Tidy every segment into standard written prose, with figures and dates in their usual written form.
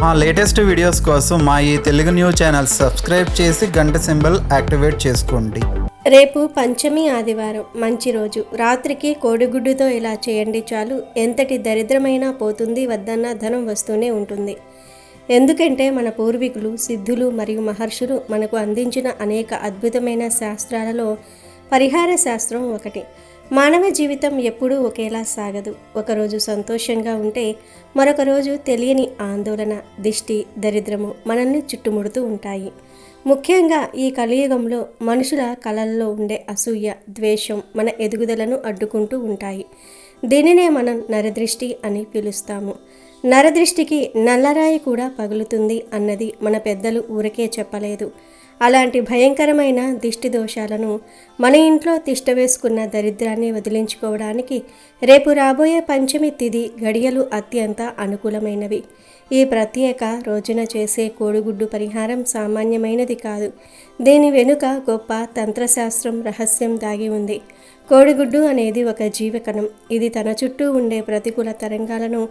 మా latest videos కోసం మా ఈ తెలుగు న్యూస్ ఛానల్ సబ్స్క్రైబ్ చేసి గంట సింబల్ యాక్టివేట్ చేసుకోండి. రేపు పంచమి ఆదివారం, మంచి రోజు. రాత్రికి కోడిగుడ్డుతో ఇలా చేయండి చాలు, ఎంతటి దరిద్రమైనా పోతుంది, వద్దన్న ధనం వస్తూనే ఉంటుంది. ఎందుకంటే మన పూర్వీకులు, సిద్ధులు మరియు మహర్షులు మనకు అందించిన అనేక అద్భుతమైన శాస్త్రాలలో పరిహార శాస్త్రం ఒకటి. మానవ జీవితం ఎప్పుడూ ఒకేలా సాగదు. ఒకరోజు సంతోషంగా ఉంటే మరొక రోజు తెలియని ఆందోళన, దిష్టి, దరిద్రము మనల్ని చుట్టుముడుతూ ఉంటాయి. ముఖ్యంగా ఈ కలియుగంలో మనుషుల కళల్లో ఉండే అసూయ, ద్వేషం మన ఎదుగుదలను అడ్డుకుంటూ ఉంటాయి. దీనినే మనం నరదృష్టి అని పిలుస్తాము. నరదృష్టికి నల్లరాయి కూడా పగులుతుంది అన్నది మన పెద్దలు ఊరికే చెప్పలేదు. అలాంటి భయంకరమైన దిష్టి దోషాలను మన ఇంట్లో తిష్టవేసుకున్న దరిద్రాన్ని వదిలించుకోవడానికి రేపు రాబోయే పంచమి తిథి గడియలు అత్యంత అనుకూలమైనవి. ఈ ప్రత్యేక రోజున చేసే కోడిగుడ్డు పరిహారం సామాన్యమైనది కాదు. దీని వెనుక గొప్ప తంత్రశాస్త్రం, రహస్యం దాగి ఉంది. కోడిగుడ్డు అనేది ఒక జీవకణం. ఇది తన చుట్టూ ఉండే ప్రతికూల తరంగాలను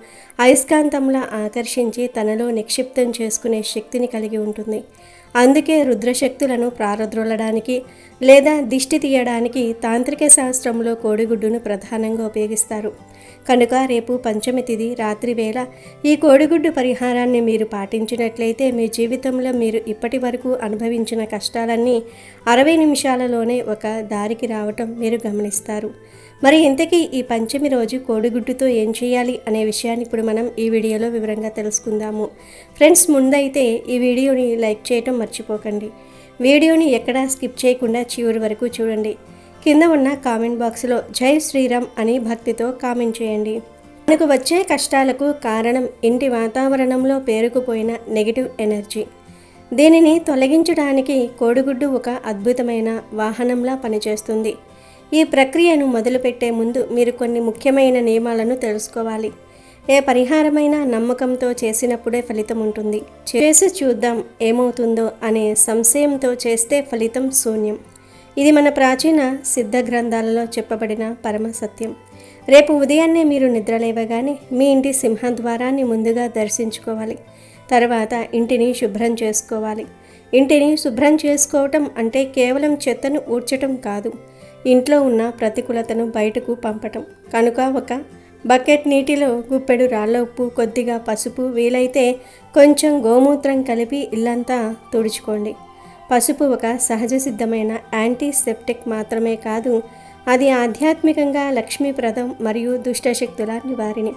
అయస్కాంతంలా ఆకర్షించి తనలో నిక్షిప్తం చేసుకునే శక్తిని కలిగి ఉంటుంది. అందుకే రుద్రశక్తులను ప్రారద్రోలడానికి లేదా దిష్టి తీయడానికి తాంత్రిక శాస్త్రంలో కోడిగుడ్డును ప్రధానంగా ఉపయోగిస్తారు. కనుక రేపు పంచమి తిథి రాత్రి వేళ ఈ కోడిగుడ్డు పరిహారాన్ని మీరు పాటించినట్లయితే మీ జీవితంలో మీరు ఇప్పటి వరకు అనుభవించిన కష్టాలన్నీ 60 నిమిషాలలోనే ఒక దారికి రావటం మీరు గమనిస్తారు. మరి ఇంతకీ ఈ పంచమి రోజు కోడిగుడ్డుతో ఏం చేయాలి అనే విషయాన్ని ఇప్పుడు మనం ఈ వీడియోలో వివరంగా తెలుసుకుందాము. ఫ్రెండ్స్, ముందైతే ఈ వీడియోని లైక్ చేయటం మర్చిపోకండి. వీడియోని ఎక్కడా స్కిప్ చేయకుండా చివరి వరకు చూడండి. కింద ఉన్న కామెంట్ బాక్స్లో జై శ్రీరామ్ అని భక్తితో కామెంట్ చేయండి. మనకు వచ్చే కష్టాలకు కారణం ఇంటి వాతావరణంలో పేరుకుపోయిన నెగిటివ్ ఎనర్జీ. దీనిని తొలగించడానికి కోడిగుడ్డు ఒక అద్భుతమైన వాహనంలా పనిచేస్తుంది. ఈ ప్రక్రియను మొదలుపెట్టే ముందు మీరు కొన్ని ముఖ్యమైన నియమాలను తెలుసుకోవాలి. ఏ పరిహారమైనా నమ్మకంతో చేసినప్పుడే ఫలితం ఉంటుంది. చేసి చూద్దాం ఏమవుతుందో అనే సంశయంతో చేస్తే ఫలితం శూన్యం. ఇది మన ప్రాచీన సిద్ధ గ్రంథాలలో చెప్పబడిన పరమ సత్యం. రేపు ఉదయాన్నే మీరు నిద్రలేవగానే మీ ఇంటి సింహద్వారాన్ని ముందుగా దర్శించుకోవాలి. తర్వాత ఇంటిని శుభ్రం చేసుకోవాలి. ఇంటిని శుభ్రం చేసుకోవటం అంటే కేవలం చెత్తను ఊడ్చటం కాదు, ఇంట్లో ఉన్న ప్రతికూలతను బయటకు పంపటం. కనుక ఒక బకెట్ నీటిలో గుప్పెడు రాళ్ళ ఉప్పు, కొద్దిగా పసుపు, వీలైతే కొంచెం గోమూత్రం కలిపి ఇల్లంతా తుడుచుకోండి. పసుపు ఒక సహజ సిద్ధమైన యాంటీసెప్టిక్ మాత్రమే కాదు, అది ఆధ్యాత్మికంగా లక్ష్మీప్రదం మరియు దుష్టశక్తుల నివారిణి.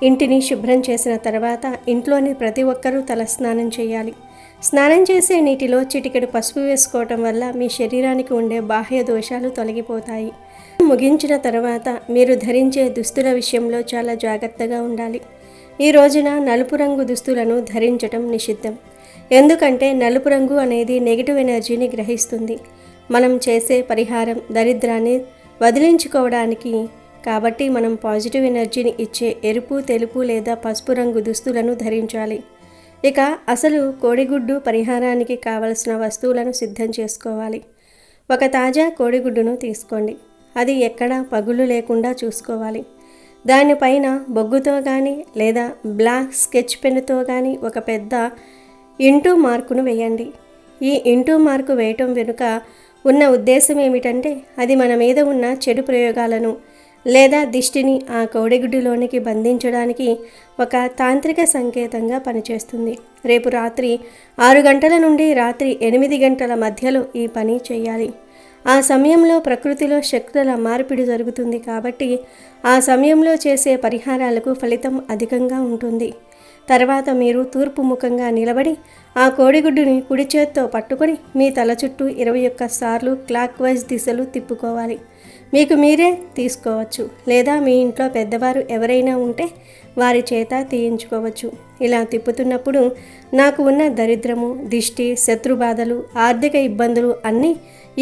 ఇంటిని శుభ్రం చేసిన తర్వాత ఇంట్లోని ప్రతి ఒక్కరూ తలస్నానం చేయాలి. స్నానం చేసే నీటిలో చిటికెడు పసుపు వేసుకోవటం వల్ల మీ శరీరానికి ఉండే బాహ్య దోషాలు తొలగిపోతాయి. ముగించిన తర్వాత మీరు ధరించే దుస్తుల విషయంలో చాలా జాగ్రత్తగా ఉండాలి. ఈ రోజున నలుపు రంగు దుస్తులను ధరించటం నిషిద్ధం. ఎందుకంటే నలుపు రంగు అనేది నెగిటివ్ ఎనర్జీని గ్రహిస్తుంది. మనం చేసే పరిహారం దరిద్రాన్ని వదిలించుకోవడానికి కాబట్టి మనం పాజిటివ్ ఎనర్జీని ఇచ్చే ఎరుపు, తెలుపు లేదా పసుపు రంగు దుస్తులను ధరించాలి. ఇక అసలు కోడిగుడ్డు పరిహారానికి కావలసిన వస్తువులను సిద్ధం చేసుకోవాలి. ఒక తాజా కోడిగుడ్డును తీసుకోండి. అది ఎక్కడా పగులు లేకుండా చూసుకోవాలి. దానిపైన బొగ్గుతో కానీ లేదా బ్లాక్ స్కెచ్ పెన్నుతో కానీ ఒక పెద్ద ఇంటూ మార్కును వేయండి. ఈ ఇంటూ మార్కు వేయటం వెనుక ఉన్న ఉద్దేశం ఏమిటంటే అది మన మీద ఉన్న చెడు ప్రయోగాలను లేదా దిష్టిని ఆ కోడిగుడ్డులోనికి బంధించడానికి ఒక తాంత్రిక సంకేతంగా పనిచేస్తుంది. రేపు రాత్రి 6 గంటల నుండి రాత్రి 8 గంటల మధ్యలో ఈ పని చేయాలి. ఆ సమయంలో ప్రకృతిలో శక్తుల మార్పిడి జరుగుతుంది కాబట్టి ఆ సమయంలో చేసే పరిహారాలకు ఫలితం అధికంగా ఉంటుంది. తర్వాత మీరు తూర్పు ముఖంగా నిలబడి ఆ కోడిగుడ్డుని కుడి చేత్తో పట్టుకొని మీ తల చుట్టూ 21 సార్లు క్లాక్ వైజ్ దిశలు తిప్పుకోవాలి. మీకు మీరే తీసుకోవచ్చు లేదా మీ ఇంట్లో పెద్దవారు ఎవరైనా ఉంటే వారి చేత తీయించుకోవచ్చు. ఇలా తిప్పుతున్నప్పుడు నాకు ఉన్న దరిద్రము, దిష్టి, శత్రుబాధలు, ఆర్థిక ఇబ్బందులు అన్నీ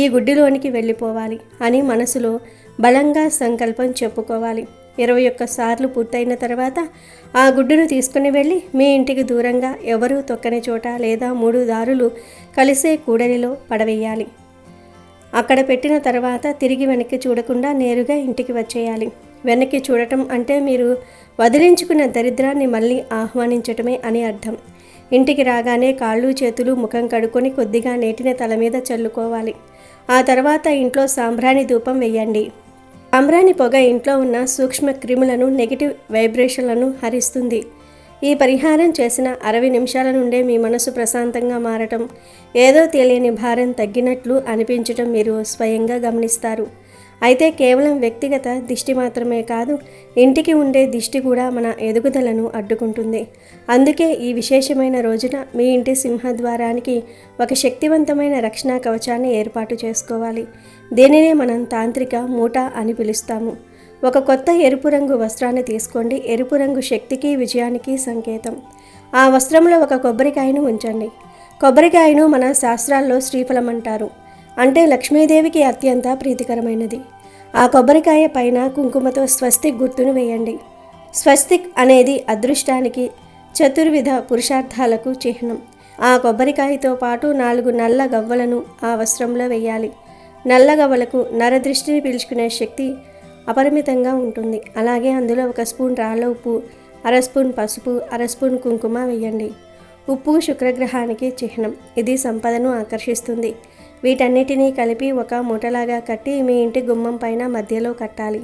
ఈ గుడ్డిలోనికి వెళ్ళిపోవాలి అని మనసులో బలంగా సంకల్పం చెప్పుకోవాలి. 21 సార్లు పూర్తయిన తర్వాత ఆ గుడ్డును తీసుకుని వెళ్ళి మీ ఇంటికి దూరంగా ఎవరూ తొక్కని చోట లేదా 3 దారులు కలిసే కూడలిలో పడవేయాలి. అక్కడ పెట్టిన తర్వాత తిరిగి వెనక్కి చూడకుండా నేరుగా ఇంటికి వచ్చేయాలి. వెనక్కి చూడటం అంటే మీరు వదిలించుకున్న దరిద్రాన్ని మళ్ళీ ఆహ్వానించటమే అని అర్థం. ఇంటికి రాగానే కాళ్ళు చేతులు ముఖం కడుక్కొని కొద్దిగా నీటిని తల మీద చల్లుకోవాలి. ఆ తర్వాత ఇంట్లో సాంబ్రాణి ధూపం వేయండి. సాంబ్రాణి పొగ ఇంట్లో ఉన్న సూక్ష్మ క్రిములను, నెగిటివ్ వైబ్రేషన్లను హరిస్తుంది. ఈ పరిహారం చేసిన 60 నిమిషాల నుండే మీ మనసు ప్రశాంతంగా మారటం, ఏదో తెలియని భారం తగ్గినట్లు అనిపించటం మీరు స్వయంగా గమనిస్తారు. అయితే కేవలం వ్యక్తిగత దిష్టి మాత్రమే కాదు, ఇంటికి ఉండే దిష్టి కూడా మన ఎదుగుదలను అడ్డుకుంటుంది. అందుకే ఈ విశేషమైన రోజున మీ ఇంటి సింహద్వారానికి ఒక శక్తివంతమైన రక్షణ కవచాన్ని ఏర్పాటు చేసుకోవాలి. దీనినే మనం తాంత్రిక మూట అని పిలుస్తాము. ఒక కొత్త ఎరుపు రంగు వస్త్రాన్ని తీసుకోండి. ఎరుపు రంగు శక్తికి, విజయానికి సంకేతం. ఆ వస్త్రంలో ఒక కొబ్బరికాయను ఉంచండి. కొబ్బరికాయను మన శాస్త్రాల్లో శ్రీఫలం అంటారు. అంటే లక్ష్మీదేవికి అత్యంత ప్రీతికరమైనది. ఆ కొబ్బరికాయ పైన కుంకుమతో స్వస్తిక్ గుర్తును వేయండి. స్వస్తిక్ అనేది అదృష్టానికి, చతుర్విధ పురుషార్థాలకు చిహ్నం. ఆ కొబ్బరికాయతో పాటు 4 నల్ల గవ్వలను ఆ వస్త్రంలో వేయాలి. నల్ల గవ్వలకు నరదృష్టిని పీల్చుకునే శక్తి అపరిమితంగా ఉంటుంది. అలాగే అందులో 1 స్పూన్ రాళ్ళ ఉప్పు, 1/2 స్పూన్ పసుపు, 1/2 స్పూన్ కుంకుమ వేయండి. ఉప్పు శుక్రగ్రహానికి చిహ్నం. ఇది సంపదను ఆకర్షిస్తుంది. వీటన్నిటినీ కలిపి ఒక మూటలాగా కట్టి మీ ఇంటి గుమ్మం పైన మధ్యలో కట్టాలి.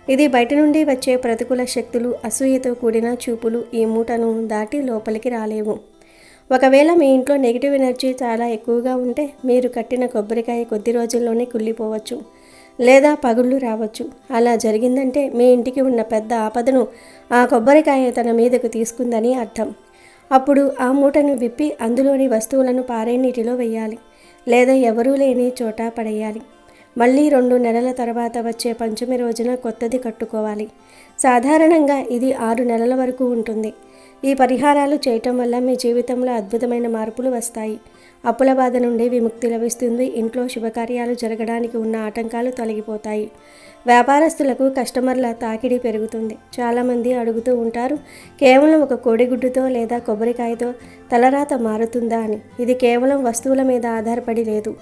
ఇది బయట నుండి వచ్చే ప్రతికూల శక్తులు, అసూయతో కూడిన చూపులు ఈ మూటను దాటి లోపలికి రాలేవు. ఒకవేళ మీ ఇంట్లో నెగిటివ్ ఎనర్జీ చాలా ఎక్కువగా ఉంటే మీరు కట్టిన కొబ్బరికాయ కొద్ది రోజుల్లోనే కుళ్ళిపోవచ్చు, లేదా పగుళ్ళు రావచ్చు. అలా జరిగిందంటే మీ ఇంటికి ఉన్న పెద్ద ఆపదను ఆ కొబ్బరికాయ తన మీదకు తీసుకుందని అర్థం. అప్పుడు ఆ మూటను విప్పి అందులోని వస్తువులను పారే నీటిలో వేయాలి, లేదా ఎవరూ లేని చోట పడేయాలి. మళ్ళీ 2 నెలల తర్వాత వచ్చే పంచమి రోజున కొత్తది కట్టుకోవాలి. సాధారణంగా ఇది 6 నెలల వరకు ఉంటుంది. ఈ పరిహారాలు చేయటం వల్ల మీ జీవితంలో అద్భుతమైన మార్పులు వస్తాయి. అప్పుల బాధ నుండి విముక్తి లభిస్తుంది. ఇంట్లో శుభకార్యాలు జరగడానికి ఉన్న ఆటంకాలు తొలగిపోతాయి. వ్యాపారస్తులకు కస్టమర్ల తాకిడి పెరుగుతుంది. చాలామంది అడుగుతూ ఉంటారు, కేవలం ఒక కోడిగుడ్డుతో లేదా కొబ్బరికాయతో తలరాత మారుతుందా అని. ఇది కేవలం వస్తువుల మీద ఆధారపడి లేదు.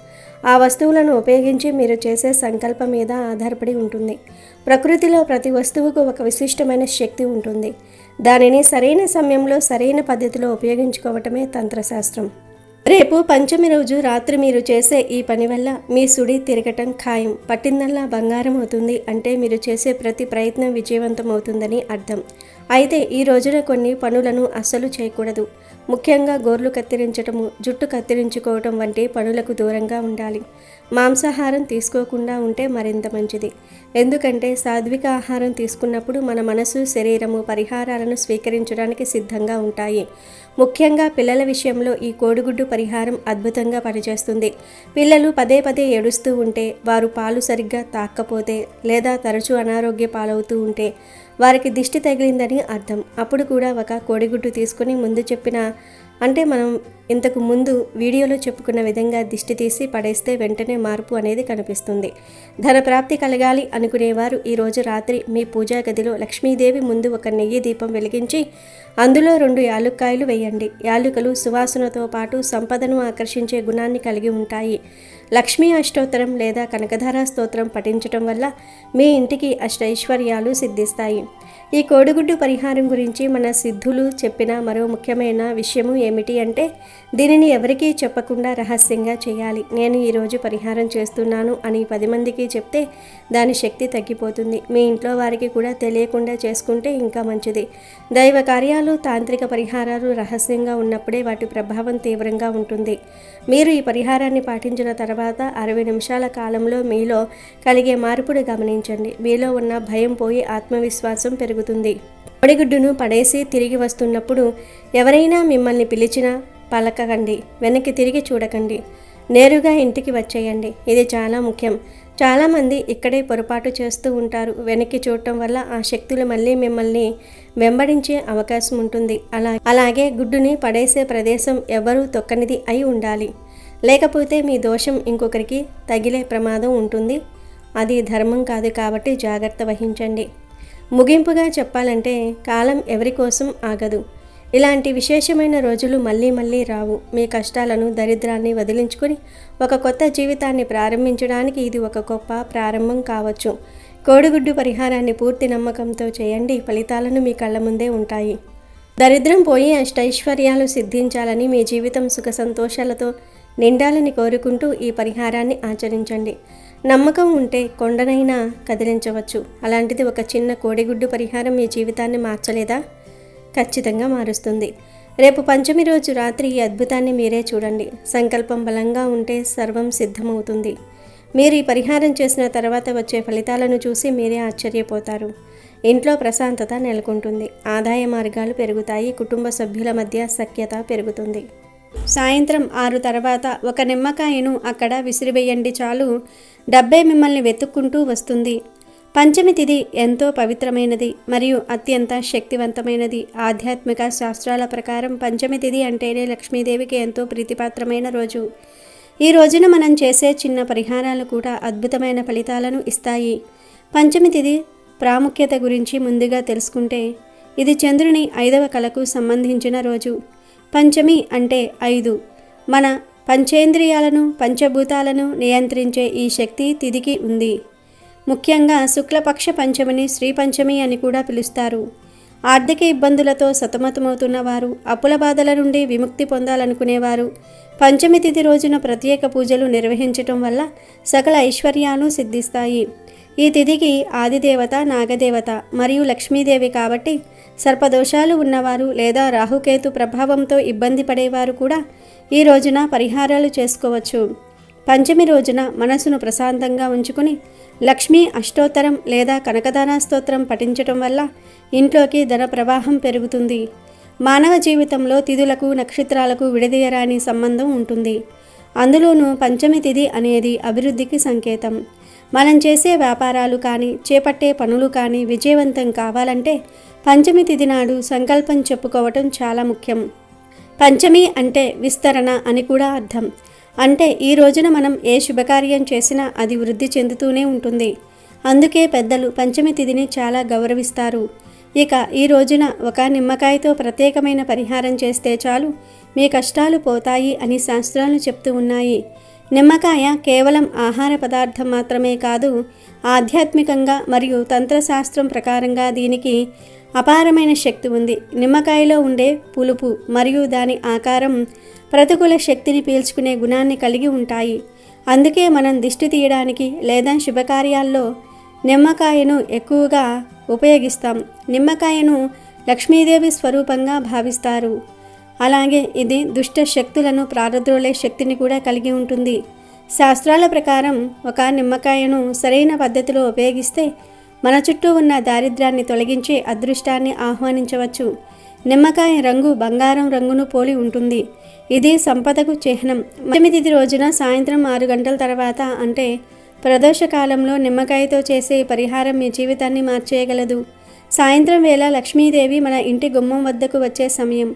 ఆ వస్తువులను ఉపయోగించి మీరు చేసే సంకల్పం మీద ఆధారపడి ఉంటుంది. ప్రకృతిలో ప్రతి వస్తువుకు ఒక విశిష్టమైన శక్తి ఉంటుంది. దానిని సరైన సమయంలో సరైన పద్ధతిలో ఉపయోగించుకోవటమే తంత్రశాస్త్రం. రేపు పంచమి రోజు రాత్రి మీరు చేసే ఈ పని వల్ల మీ సుడి తిరగటం ఖాయం. పట్టిందల్లా బంగారం అవుతుంది అంటే మీరు చేసే ప్రతి ప్రయత్నం విజయవంతం అవుతుందని అర్థం. అయితే ఈ రోజున కొన్ని పనులను అస్సలు చేయకూడదు. ముఖ్యంగా గోర్లు కత్తిరించటము, జుట్టు కత్తిరించుకోవటం వంటి పనులకు దూరంగా ఉండాలి. మాంసాహారం తీసుకోకుండా ఉంటే మరింత మంచిది. ఎందుకంటే సాత్విక ఆహారం తీసుకున్నప్పుడు మన మనసు, శరీరము పరిహారాలను స్వీకరించడానికి సిద్ధంగా ఉంటాయి. ముఖ్యంగా పిల్లల విషయంలో ఈ కోడిగుడ్డు పరిహారం అద్భుతంగా పనిచేస్తుంది. పిల్లలు పదే పదే ఏడుస్తూ ఉంటే, వారు పాలు సరిగ్గా తాక్కపోతే, లేదా తరచూ అనారోగ్య పాలవుతూ ఉంటే వారికి దిష్టి తగిలిందని అర్థం. అప్పుడు కూడా ఒక కోడిగుడ్డు తీసుకుని ముందు చెప్పిన మనం ఇంతకు ముందు వీడియోలో చెప్పుకున్న విధంగా దిష్టి తీసి పడేస్తే వెంటనే మార్పు అనేది కనిపిస్తుంది. ధన ప్రాప్తి కలగాలి అనుకునేవారు ఈరోజు రాత్రి మీ పూజా గదిలో లక్ష్మీదేవి ముందు ఒక నెయ్యి దీపం వెలిగించి అందులో 2 యాలుక్కాయలు వేయండి. యాలుకలు సువాసనతో పాటు సంపదను ఆకర్షించే గుణాన్ని కలిగి ఉంటాయి. లక్ష్మీ అష్టోత్తరం లేదా కనకధార స్తోత్రం పఠించటం వల్ల మీ ఇంటికి అష్టైశ్వర్యాలు సిద్ధిస్తాయి. ఈ కోడిగుడ్డు పరిహారం గురించి మన సిద్ధులు చెప్పిన మరో ముఖ్యమైన విషయము ఏమిటి అంటే, దీనిని ఎవరికీ చెప్పకుండా రహస్యంగా చేయాలి. నేను ఈరోజు పరిహారం చేస్తున్నాను అని 10 మందికి చెప్తే దాని శక్తి తగ్గిపోతుంది. మీ ఇంట్లో వారికి కూడా తెలియకుండా చేసుకుంటే ఇంకా మంచిది. దైవ కార్యాలు, తాంత్రిక పరిహారాలు రహస్యంగా ఉన్నప్పుడే వాటి ప్రభావం తీవ్రంగా ఉంటుంది. మీరు ఈ పరిహారాన్ని పాటించిన తర్వాత 60 నిమిషాల కాలంలో మీలో కలిగే మార్పును గమనించండి. మీలో ఉన్న భయం పోయి ఆత్మవిశ్వాసం పెరుగుతుంది. కోడిగుడ్డును పడేసి తిరిగి వస్తున్నప్పుడు ఎవరైనా మిమ్మల్ని పిలిచినా పలకకండి, వెనక్కి తిరిగి చూడకండి, నేరుగా ఇంటికి వచ్చేయండి. ఇది చాలా ముఖ్యం. చాలామంది ఇక్కడే పొరపాటు చేస్తూ ఉంటారు. వెనక్కి చూడటం వల్ల ఆ శక్తులు మళ్ళీ మిమ్మల్ని వెంబడించే అవకాశం ఉంటుంది. అలాగే గుడ్డుని పడేసే ప్రదేశం ఎవరూ తొక్కనిది అయి ఉండాలి. లేకపోతే మీ దోషం ఇంకొకరికి తగిలే ప్రమాదం ఉంటుంది. అది ధర్మం కాదు కాబట్టి జాగ్రత్త వహించండి. ముగింపుగా చెప్పాలంటే కాలం ఎవరి కోసం ఆగదు. ఇలాంటి విశేషమైన రోజులు మళ్ళీ మళ్ళీ రావు. మీ కష్టాలను, దరిద్రాన్ని వదిలించుకొని ఒక కొత్త జీవితాన్ని ప్రారంభించడానికి ఇది ఒక గొప్ప ప్రారంభం కావచ్చు. కోడిగుడ్డు పరిహారాన్ని పూర్తి నమ్మకంతో చేయండి. ఫలితాలను మీ కళ్ళ ముందే ఉంటాయి. దరిద్రం పోయి అష్టైశ్వర్యాలు సిద్ధించాలని, మీ జీవితం సుఖ సంతోషాలతో నిండాలని కోరుకుంటూ ఈ పరిహారాన్ని ఆచరించండి. నమ్మకం ఉంటే కొండనైనా కదిలించవచ్చు. అలాంటిది ఒక చిన్న కోడిగుడ్డు పరిహారం మీ జీవితాన్ని మార్చలేదా? ఖచ్చితంగా మారుస్తుంది. రేపు పంచమి రోజు రాత్రి ఈ అద్భుతాన్ని మీరే చూడండి. సంకల్పం బలంగా ఉంటే సర్వం సిద్ధమవుతుంది. మీరు ఈ పరిహారం చేసిన తర్వాత వచ్చే ఫలితాలను చూసి మీరే ఆశ్చర్యపోతారు. ఇంట్లో ప్రశాంతత నెలకొంటుంది, ఆదాయ మార్గాలు పెరుగుతాయి, కుటుంబ సభ్యుల మధ్య సఖ్యత పెరుగుతుంది. సాయంత్రం 6 తర్వాత ఒక నిమ్మకాయను అక్కడ విసిరివేయండి చాలు. డబ్బే మిమ్మల్ని వెతుక్కుంటూ వస్తుంది. పంచమి తిథి ఎంతో పవిత్రమైనది మరియు అత్యంత శక్తివంతమైనది. ఆధ్యాత్మిక శాస్త్రాల ప్రకారం పంచమి తిథి అంటేనే లక్ష్మీదేవికి ఎంతో ప్రీతిపాత్రమైన రోజు. ఈ రోజున మనం చేసే చిన్న పరిహారాలు కూడా అద్భుతమైన ఫలితాలను ఇస్తాయి. పంచమి తిథి ప్రాముఖ్యత గురించి ముందుగా తెలుసుకుంటే, ఇది చంద్రుని 5వ కళకు సంబంధించిన రోజు. పంచమి అంటే 5. మన పంచేంద్రియాలను, పంచభూతాలను నియంత్రించే ఈ శక్తి తిథికి ఉంది. ముఖ్యంగా శుక్లపక్ష పంచమిని శ్రీ పంచమి అని కూడా పిలుస్తారు. ఆర్థిక ఇబ్బందులతో సతమతమవుతున్న వారు, అప్పుల బాధల నుండి విముక్తి పొందాలనుకునేవారు పంచమి తిథి రోజున ప్రత్యేక పూజలు నిర్వహించటం వల్ల సకల ఐశ్వర్యాలు సిద్ధిస్తాయి. ఈ తిథికి ఆదిదేవత నాగదేవత మరియు లక్ష్మీదేవి కాబట్టి సర్పదోషాలు ఉన్నవారు లేదా రాహుకేతు ప్రభావంతో ఇబ్బంది పడేవారు కూడా ఈ రోజున పరిహారాలు చేసుకోవచ్చు. పంచమి రోజున మనసును ప్రశాంతంగా ఉంచుకుని లక్ష్మీ అష్టోత్తరం లేదా కనకదాన స్తోత్రం పఠించటం వల్ల ఇంట్లోకి ధన ప్రవాహం పెరుగుతుంది. మానవ జీవితంలో తిథులకు, నక్షత్రాలకు విడదీయరాని సంబంధం ఉంటుంది. అందులోనూ పంచమి తిథి అనేది అభివృద్ధికి సంకేతం. మనం చేసే వ్యాపారాలు కానీ, చేపట్టే పనులు కానీ విజయవంతం కావాలంటే పంచమి తిథి నాడు సంకల్పం చెప్పుకోవటం చాలా ముఖ్యం. పంచమి అంటే విస్తరణ అని కూడా అర్థం. అంటే ఈ రోజున మనం ఏ శుభకార్యం చేసినా అది వృద్ధి చెందుతూనే ఉంటుంది. అందుకే పెద్దలు పంచమి తిథిని చాలా గౌరవిస్తారు. ఇక ఈ రోజున ఒక నిమ్మకాయతో ప్రత్యేకమైన పరిహారం చేస్తే చాలు, మీ కష్టాలు పోతాయి అని శాస్త్రాలు చెప్తూ ఉన్నాయి. నిమ్మకాయ కేవలం ఆహార పదార్థం మాత్రమే కాదు, ఆధ్యాత్మికంగా మరియు తంత్రశాస్త్రం ప్రకారంగా దీనికి అపారమైన శక్తి ఉంది. నిమ్మకాయలో ఉండే పులుపు మరియు దాని ఆకారం ప్రతికూల శక్తిని పీల్చుకునే గుణాన్ని కలిగి ఉంటాయి. అందుకే మనం దిష్టి తీయడానికి లేదా శుభకార్యాల్లో నిమ్మకాయను ఎక్కువగా ఉపయోగిస్తాం. నిమ్మకాయను లక్ష్మీదేవి స్వరూపంగా భావిస్తారు. అలాగే ఇది దుష్ట శక్తులను ప్రారద్రోలే శక్తిని కూడా కలిగి ఉంటుంది. శాస్త్రాల ప్రకారం ఒక నిమ్మకాయను సరైన పద్ధతిలో ఉపయోగిస్తే మన చుట్టూ ఉన్న దారిద్ర్యాన్ని తొలగించి అదృష్టాన్ని ఆహ్వానించవచ్చు. నిమ్మకాయ రంగు బంగారం రంగును పోలి ఉంటుంది. ఇది సంపదకు చిహ్నం. పంచమి తిథి రోజున సాయంత్రం 6 గంటల తర్వాత అంటే ప్రదోష కాలంలో నిమ్మకాయతో చేసే పరిహారం మీ జీవితాన్ని మార్చేయగలదు. సాయంత్రం వేళ లక్ష్మీదేవి మన ఇంటి గుమ్మం వద్దకు వచ్చే సమయం.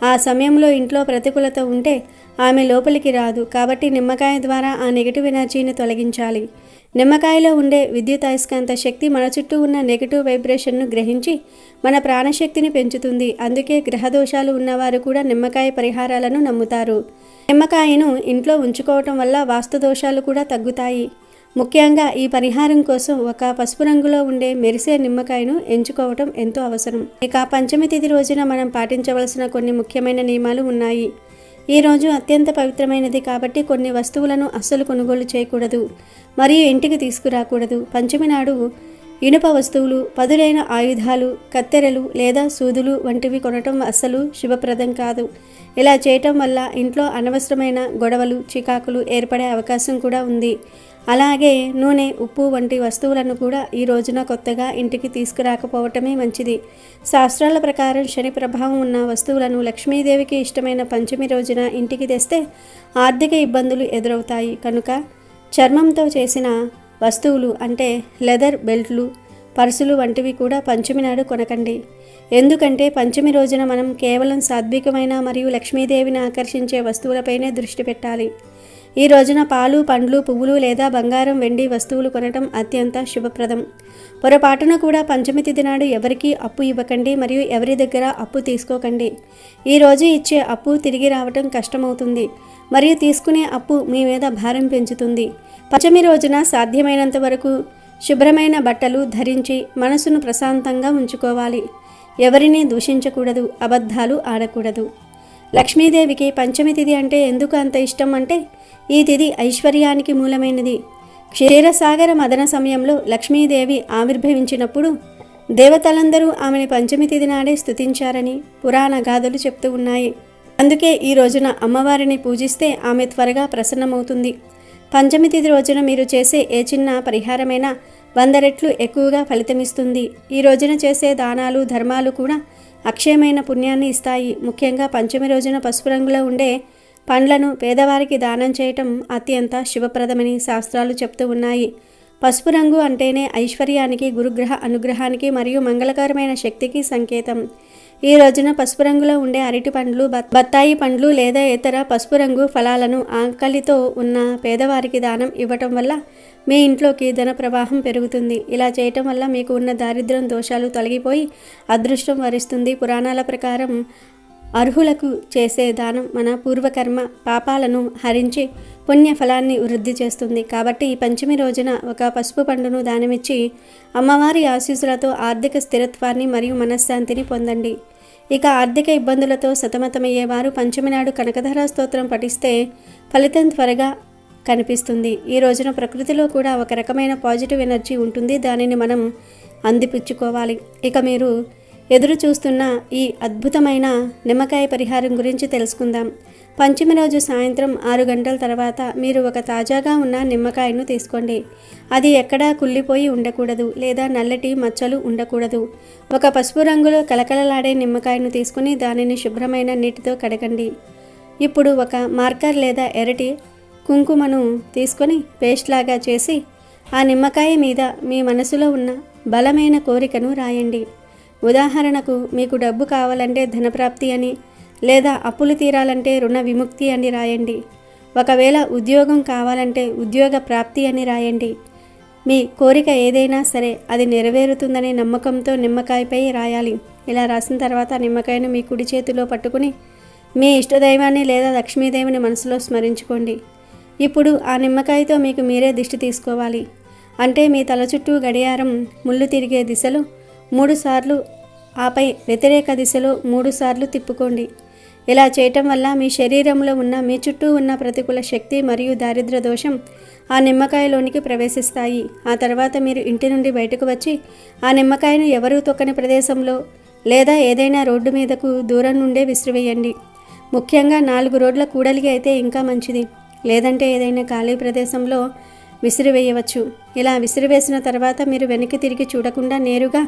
ఆ సమయంలో ఇంట్లో ప్రతికూలత ఉంటే ఆమె లోపలికి రాదు. కాబట్టి నిమ్మకాయ ద్వారా ఆ నెగిటివ్ ఎనర్జీని తొలగించాలి. నిమ్మకాయలో ఉండే విద్యుత్ అయస్కాంత శక్తి మన చుట్టూ ఉన్న నెగిటివ్ వైబ్రేషన్ను గ్రహించి మన ప్రాణశక్తిని పెంచుతుంది. అందుకే గ్రహదోషాలు ఉన్నవారు కూడా నిమ్మకాయ పరిహారాలను నమ్ముతారు. నిమ్మకాయను ఇంట్లో ఉంచుకోవటం వల్ల వాస్తు దోషాలు కూడా తగ్గుతాయి. ముఖ్యంగా ఈ పరిహారం కోసం ఒక పసుపు రంగులో ఉండే మెరిసే నిమ్మకాయను ఎంచుకోవటం ఎంతో అవసరం. ఇక పంచమి తిథి రోజున మనం పాటించవలసిన కొన్ని ముఖ్యమైన నియమాలు ఉన్నాయి. ఈ రోజు అత్యంత పవిత్రమైనది కాబట్టి కొన్ని వస్తువులను అస్సలు కొనుగోలు చేయకూడదు మరియు ఇంటికి తీసుకురాకూడదు. పంచమి నాడు ఇనుప వస్తువులు, పదులైన ఆయుధాలు, కత్తెరలు లేదా సూదులు వంటివి కొనటం అస్సలు శుభప్రదం కాదు. ఇలా చేయటం వల్ల ఇంట్లో అనవసరమైన గొడవలు, చికాకులు ఏర్పడే అవకాశం కూడా ఉంది. అలాగే నూనె, ఉప్పు వంటి వస్తువులను కూడా ఈ రోజున కొత్తగా ఇంటికి తీసుకురాకపోవటమే మంచిది. శాస్త్రాల ప్రకారం శని ప్రభావం ఉన్న వస్తువులను లక్ష్మీదేవికి ఇష్టమైన పంచమి రోజున ఇంటికి తెస్తే ఆర్థిక ఇబ్బందులు ఎదురవుతాయి. కనుక చర్మంతో చేసిన వస్తువులు అంటే లెదర్ బెల్ట్లు, పర్సులు వంటివి కూడా పంచమి నాడు కొనకండి. ఎందుకంటే పంచమి రోజున మనం కేవలం సాత్వికమైన మరియు లక్ష్మీదేవిని ఆకర్షించే వస్తువులపైనే దృష్టి పెట్టాలి. ఈ రోజున పాలు, పండ్లు, పువ్వులు లేదా బంగారం, వెండి వస్తువులు కొనటం అత్యంత శుభప్రదం. పొరపాటున కూడా పంచమి తిథి నాడు ఎవరికీ అప్పు ఇవ్వకండి మరియు ఎవరి దగ్గర అప్పు తీసుకోకండి. ఈ రోజు ఇచ్చే అప్పు తిరిగి రావటం కష్టమవుతుంది మరియు తీసుకునే అప్పు మీ మీద భారం పెంచుతుంది. పంచమి రోజున సాధ్యమైనంత వరకు శుభ్రమైన బట్టలు ధరించి మనసును ప్రశాంతంగా ఉంచుకోవాలి. ఎవరినీ దూషించకూడదు, అబద్ధాలు ఆడకూడదు. లక్ష్మీదేవికి పంచమి తిథి అంటే ఎందుకు అంత ఇష్టం అంటే ఈ తిథి ఐశ్వర్యానికి మూలమైనది. క్షీరసాగర మదన సమయంలో లక్ష్మీదేవి ఆవిర్భవించినప్పుడు దేవతలందరూ ఆమెను పంచమి తిథి నాడే స్తుతించారని పురాణ గాథలు చెప్తూ ఉన్నాయి. అందుకే ఈ రోజున అమ్మవారిని పూజిస్తే ఆమె త్వరగా ప్రసన్నమవుతుంది. పంచమి తిథి రోజున మీరు చేసే ఏ చిన్న పరిహారమైనా 100 రెట్లు ఎక్కువగా ఫలితమిస్తుంది. ఈ రోజున చేసే దానాలు ధర్మాలు కూడా అక్షయమైన పుణ్యాన్ని ఇస్తాయి. ముఖ్యంగా పంచమి రోజున పసుపు రంగులో ఉండే పండ్లను పేదవారికి దానం చేయటం అత్యంత శుభప్రదమని శాస్త్రాలు చెప్తూ ఉన్నాయి. పసుపు రంగు అంటేనే ఐశ్వర్యానికి, గురుగ్రహ అనుగ్రహానికి మరియు మంగళకరమైన శక్తికి సంకేతం. ఈ రోజున పసుపు రంగులో ఉండే అరటి పండ్లు, బత్తాయి పండ్లు లేదా ఇతర పసుపు రంగు ఫలాలను ఆకలితో ఉన్న పేదవారికి దానం ఇవ్వటం వల్ల మీ ఇంట్లోకి ధన ప్రవాహం పెరుగుతుంది. ఇలా చేయటం వల్ల మీకు ఉన్న దారిద్ర్యం దోషాలు తొలగిపోయి అదృష్టం వరిస్తుంది. పురాణాల ప్రకారం అర్హులకు చేసే దానం మన పూర్వకర్మ పాపాలను హరించి పుణ్య ఫలాన్ని వృద్ధి చేస్తుంది. కాబట్టి ఈ పంచమి రోజున ఒక పసుపు పండును దానమిచ్చి అమ్మవారి ఆశీస్సులతో ఆర్థిక స్థిరత్వాన్ని మరియు మనశ్శాంతిని పొందండి. ఇక ఆర్థిక ఇబ్బందులతో సతమతమయ్యేవారు పంచమి నాడు కనకధార స్తోత్రం పఠిస్తే ఫలితం త్వరగా కనిపిస్తుంది. ఈ రోజున ప్రకృతిలో కూడా ఒక రకమైన పాజిటివ్ ఎనర్జీ ఉంటుంది. దానిని మనం అందిపుచ్చుకోవాలి. ఇక మీరు ఎదురు చూస్తున్న ఈ అద్భుతమైన నిమ్మకాయ పరిహారం గురించి తెలుసుకుందాం. పంచమి రోజు సాయంత్రం 6 గంటల తర్వాత మీరు ఒక తాజాగా ఉన్న నిమ్మకాయను తీసుకోండి. అది ఎక్కడా కుళ్ళిపోయి ఉండకూడదు లేదా నల్లటి మచ్చలు ఉండకూడదు. ఒక పసుపు రంగులో కలకలలాడే నిమ్మకాయను తీసుకుని దానిని శుభ్రమైన నీటితో కడగండి. ఇప్పుడు ఒక మార్కర్ లేదా ఎర్రటి కుంకుమను తీసుకొని పేస్ట్ లాగా చేసి ఆ నిమ్మకాయ మీద మీ మనసులో ఉన్న బలమైన కోరికను రాయండి. ఉదాహరణకు మీకు డబ్బు కావాలంటే ధనప్రాప్తి అని, లేదా అప్పులు తీరాలంటే రుణ విముక్తి అని రాయండి. ఒకవేళ ఉద్యోగం కావాలంటే ఉద్యోగ ప్రాప్తి అని రాయండి. మీ కోరిక ఏదైనా సరే అది నెరవేరుతుందనే నమ్మకంతో నిమ్మకాయపై రాయాలి. ఇలా రాసిన తర్వాత నిమ్మకాయను మీ కుడి చేతిలో పట్టుకుని మీ ఇష్టదైవాన్ని లేదా లక్ష్మీదేవిని మనసులో స్మరించుకోండి. ఇప్పుడు ఆ నిమ్మకాయతో మీకు మీరే దిష్టి తీసుకోవాలి. అంటే మీ తల చుట్టూ గడియారం ముళ్ళు తిరిగే దిశలో 3 సార్లు, ఆపై వ్యతిరేక దిశలో 3 సార్లు తిప్పుకోండి. ఇలా చేయటం వల్ల మీ శరీరంలో ఉన్న మీ చుట్టూ ఉన్న ప్రతికూల శక్తి మరియు దారిద్ర్య దోషం ఆ నిమ్మకాయలోనికి ప్రవేశిస్తాయి. ఆ తర్వాత మీరు ఇంటి నుండి బయటకు వచ్చి ఆ నిమ్మకాయను ఎవరూ తొక్కని ప్రదేశంలో లేదా ఏదైనా రోడ్డు మీదకు దూరం నుండే విసిరివేయండి. ముఖ్యంగా 4 రోడ్ల కూడలికి అయితే ఇంకా మంచిది. లేదంటే ఏదైనా ఖాళీ ప్రదేశంలో విసిరివేయవచ్చు. ఇలా విసిరివేసిన తర్వాత మీరు వెనక్కి తిరిగి చూడకుండా నేరుగా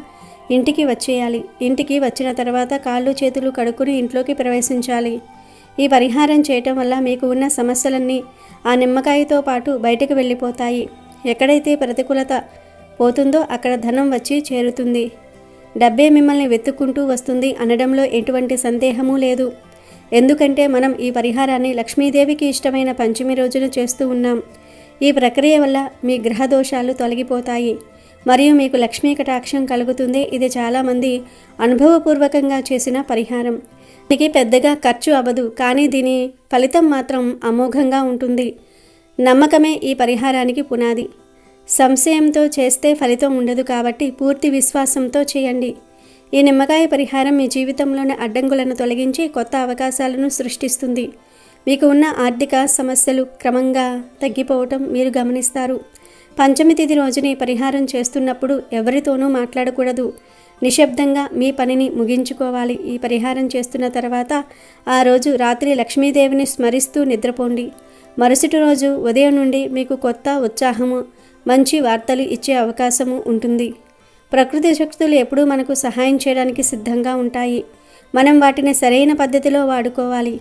ఇంటికి వచ్చేయాలి. ఇంటికి వచ్చిన తర్వాత కాళ్ళు చేతులు కడుక్కుని ఇంట్లోకి ప్రవేశించాలి. ఈ పరిహారం చేయటం వల్ల మీకు ఉన్న సమస్యలన్నీ ఆ నిమ్మకాయతో పాటు బయటకు వెళ్ళిపోతాయి. ఎక్కడైతే ప్రతికూలత పోతుందో అక్కడ ధనం వచ్చి చేరుతుంది. డబ్బే మిమ్మల్ని వెతుక్కుంటూ వస్తుంది అనడంలో ఎటువంటి సందేహమూ లేదు. ఎందుకంటే మనం ఈ పరిహారాన్ని లక్ష్మీదేవికి ఇష్టమైన పంచమి రోజున చేస్తూ ఉన్నాం. ఈ ప్రక్రియ వల్ల మీ గ్రహ దోషాలు తొలగిపోతాయి మరియు మీకు లక్ష్మీ కటాక్షం కలుగుతుంది. ఇది చాలామంది అనుభవపూర్వకంగా చేసిన పరిహారం. దీనికి పెద్దగా ఖర్చు అవ్వదు, కానీ దీని ఫలితం మాత్రం అమోఘంగా ఉంటుంది. నమ్మకమే ఈ పరిహారానికి పునాది. సంశయంతో చేస్తే ఫలితం ఉండదు, కాబట్టి పూర్తి విశ్వాసంతో చేయండి. ఈ నిమ్మకాయ పరిహారం మీ జీవితంలోని అడ్డంకులను తొలగించి కొత్త అవకాశాలను సృష్టిస్తుంది. మీకు ఉన్న ఆర్థిక సమస్యలు క్రమంగా తగ్గిపోవటం మీరు గమనిస్తారు. పంచమి తిథి రోజుని పరిహారం చేస్తున్నప్పుడు ఎవరితోనూ మాట్లాడకూడదు. నిశ్శబ్దంగా మీ పనిని ముగించుకోవాలి. ఈ పరిహారం చేస్తున్న తర్వాత ఆ రోజు రాత్రి లక్ష్మీదేవిని స్మరిస్తూ నిద్రపోండి. మరుసటి రోజు ఉదయం నుండి మీకు కొత్త ఉత్సాహము, మంచి వార్తలు ఇచ్చే అవకాశము ఉంటుంది. ప్రకృతి శక్తులు ఎప్పుడూ మనకు సహాయం చేయడానికి సిద్ధంగా ఉంటాయి. మనం వాటిని సరైన పద్ధతిలో వాడుకోవాలి.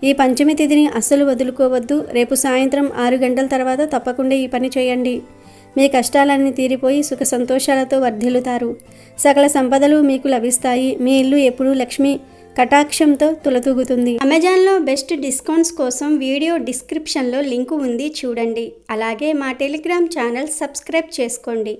ఈ పంచమి తిథిని అస్సలు వదులుకోవద్దు. రేపు సాయంత్రం 6 గంటల తర్వాత తప్పకుండా ఈ పని చేయండి. మీ కష్టాలన్నీ తీరిపోయి సుఖ సంతోషాలతో వర్ధిల్లుతారు. సకల సంపదలు మీకు లభిస్తాయి. మీ ఇల్లు ఎప్పుడూ లక్ష్మి కటాక్షంతో తులతూగుతుంది. అమెజాన్లో బెస్ట్ డిస్కౌంట్స్ కోసం వీడియో డిస్క్రిప్షన్లో లింకు ఉంది, చూడండి. అలాగే మా టెలిగ్రామ్ ఛానల్ సబ్స్క్రైబ్ చేసుకోండి.